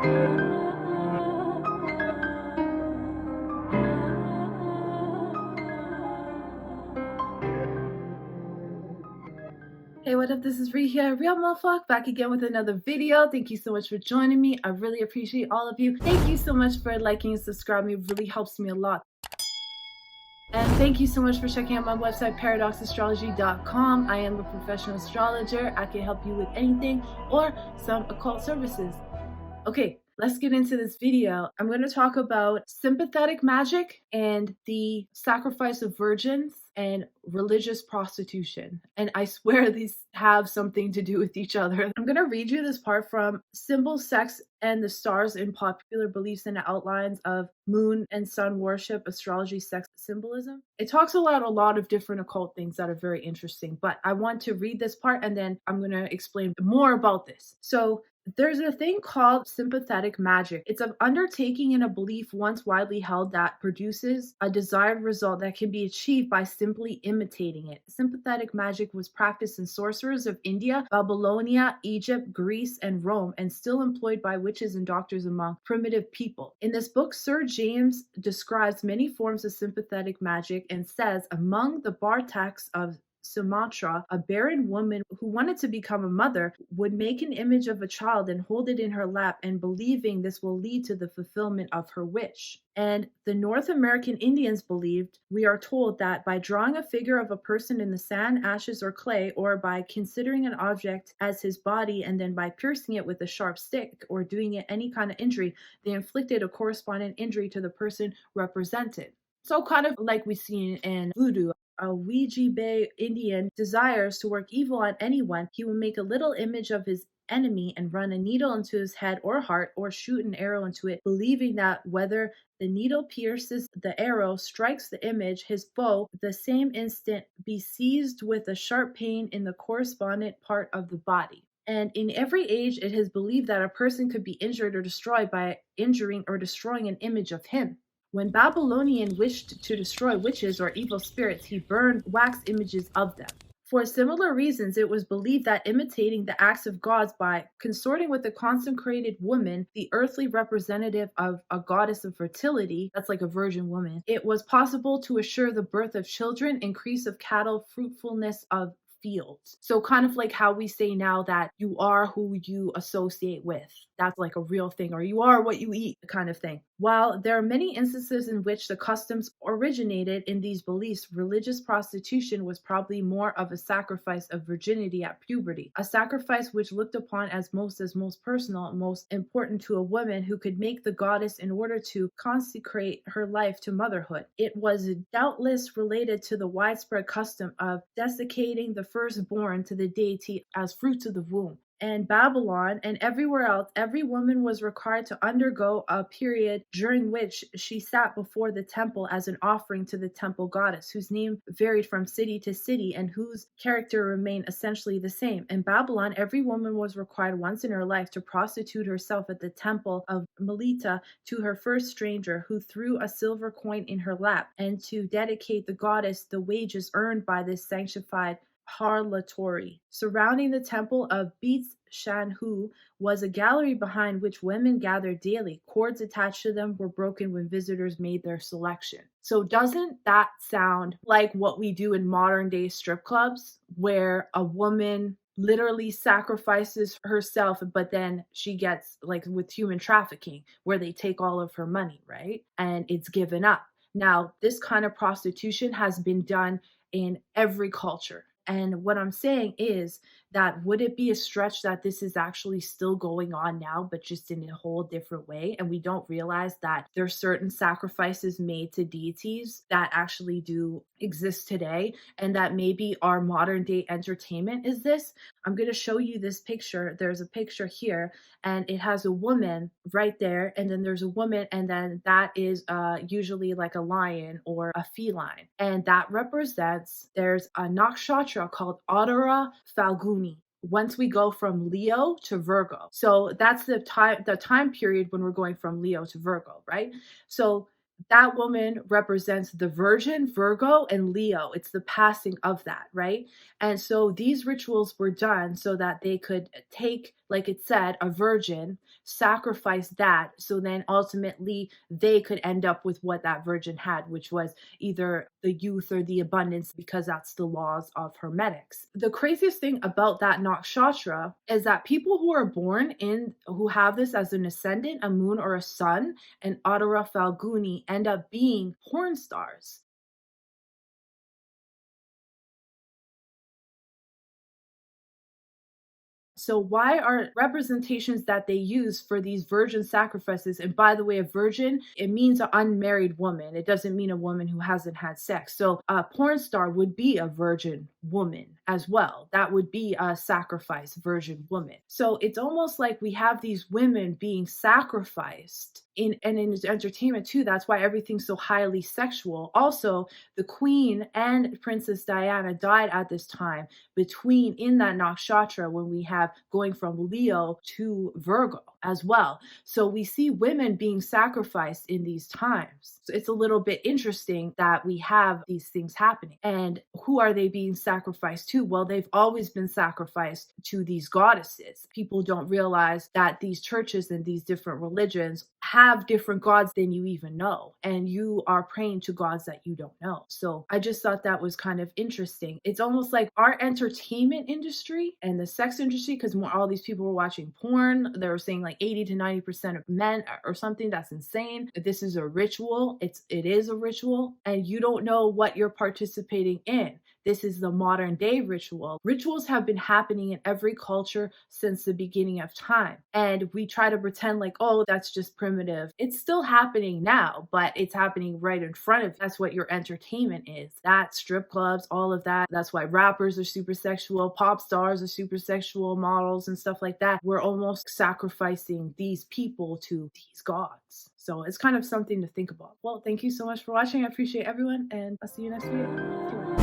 Hey, what up? This is Ree here, Real Motherfuck, back again with another video. Thank you so much for joining me. I really appreciate all of you. Thank you so much for liking and subscribing. It really helps me a lot. And thank you so much for checking out my website, paradoxastrology.com. I am a professional astrologer. I can help you with anything or some occult services. Okay, let's get into this video. I'm going to talk about sympathetic magic and the sacrifice of virgins and religious prostitution. And I swear these have something to do with each other. I'm going to read you this part from Symbol, Sex, and the Stars in Popular Beliefs and Outlines of Moon and Sun Worship, Astrology, Sex, Symbolism. It talks about a lot of different occult things that are very interesting, but I want to read this part and then I'm going to explain more about this. So there's a thing called sympathetic magic. It's an undertaking and a belief once widely held that produces a desired result that can be achieved by simply imitating it. Sympathetic magic was practiced in sorcerers of India, Babylonia, Egypt, Greece, and Rome, and still employed by witches and doctors among primitive people. In this book, Sir James describes many forms of sympathetic magic and says, among the Bartaks of Sumatra, a barren woman who wanted to become a mother would make an image of a child and hold it in her lap, and believing this will lead to the fulfillment of her wish. And the North American Indians believed, we are told, that by drawing a figure of a person in the sand, ashes, or clay, or by considering an object as his body and then by piercing it with a sharp stick or doing it any kind of injury, they inflicted a corresponding injury to the person represented. So kind of like we see in voodoo. A Ouija Indian desires to work evil on anyone, he will make a little image of his enemy and run a needle into his head or heart or shoot an arrow into it, believing that whether the needle pierces the arrow, strikes the image, his foe, the same instant be seized with a sharp pain in the correspondent part of the body. And in every age, it is believed that a person could be injured or destroyed by injuring or destroying an image of him. When Babylonian wished to destroy witches or evil spirits, he burned wax images of them. For similar reasons, it was believed that imitating the acts of gods by consorting with a consecrated woman, the earthly representative of a goddess of fertility, that's like a virgin woman, it was possible to assure the birth of children, increase of cattle, fruitfulness of fields. So kind of like how we say now that you are who you associate with. That's like a real thing, or you are what you eat kind of thing. While there are many instances in which the customs originated in these beliefs, religious prostitution was probably more of a sacrifice of virginity at puberty, a sacrifice which looked upon as most personal, most important to a woman who could make the goddess in order to consecrate her life to motherhood. It was doubtless related to the widespread custom of desiccating the firstborn to the deity as fruits of the womb. And Babylon and everywhere else, every woman was required to undergo a period during which she sat before the temple as an offering to the temple goddess, whose name varied from city to city and whose character remained essentially the same. In Babylon, every woman was required once in her life to prostitute herself at the temple of Melita to her first stranger, who threw a silver coin in her lap, and to dedicate the goddess the wages earned by this sanctified harlotry. Surrounding the temple of Beats Shanhu was a gallery behind which women gathered daily. Cords attached to them were broken when visitors made their selection. So doesn't that sound like what we do in modern day strip clubs, where a woman literally sacrifices herself, but then she gets, like with human trafficking, where they take all of her money, right? And it's given up. Now, this kind of prostitution has been done in every culture. And what I'm saying is that would it be a stretch that this is actually still going on now, but just in a whole different way? And we don't realize that there are certain sacrifices made to deities that actually do exist today, and that maybe our modern day entertainment is this. I'm going to show you this picture. There's a picture here, and it has a woman right there, and then there's a woman, and then that is usually like a lion or a feline, and that represents, there's a nakshatra called Uttara Falguni. Once we go from Leo to Virgo. So that's the time period when we're going from Leo to Virgo, right? So that woman represents the Virgin, Virgo, and Leo. It's the passing of that, right? And so these rituals were done so that they could take like it said, a virgin, sacrifice that, so then ultimately they could end up with what that virgin had, which was either the youth or the abundance, because that's the laws of Hermetics. The craziest thing about that nakshatra is that people who are born in, who have this as an ascendant, a moon or a sun, and Uttara Falguni, end up being porn stars. So why are representations that they use for these virgin sacrifices? And by the way, a virgin, it means an unmarried woman. It doesn't mean a woman who hasn't had sex. So a porn star would be a virgin woman as well. That would be a sacrifice virgin woman. So it's almost like we have these women being sacrificed in entertainment too. That's why everything's so highly sexual. Also, the Queen and Princess Diana died at this time, between in that nakshatra, when we have going from Leo to Virgo as well. So we see women being sacrificed in these times. So it's a little bit interesting that we have these things happening. And who are they being sacrificed to? Well, they've always been sacrificed to these goddesses. People don't realize that these churches and these different religions have different gods than you even know, and you are praying to gods that you don't know. So I just thought that was kind of interesting. It's almost like our entertainment industry and the sex industry, because all these people were watching porn, they were saying like 80 to 90% of men or something. That's insane. This is a ritual. It is a ritual, and you don't know what you're participating in. This is the modern day ritual. Rituals have been happening in every culture since the beginning of time. And we try to pretend like, oh, that's just primitive. It's still happening now, but it's happening right in front of you. That's what your entertainment is. That strip clubs, all of that. That's why rappers are super sexual, pop stars are super sexual, models and stuff like that. We're almost sacrificing these people to these gods. So it's kind of something to think about. Well, thank you so much for watching. I appreciate everyone, and I'll see you next video.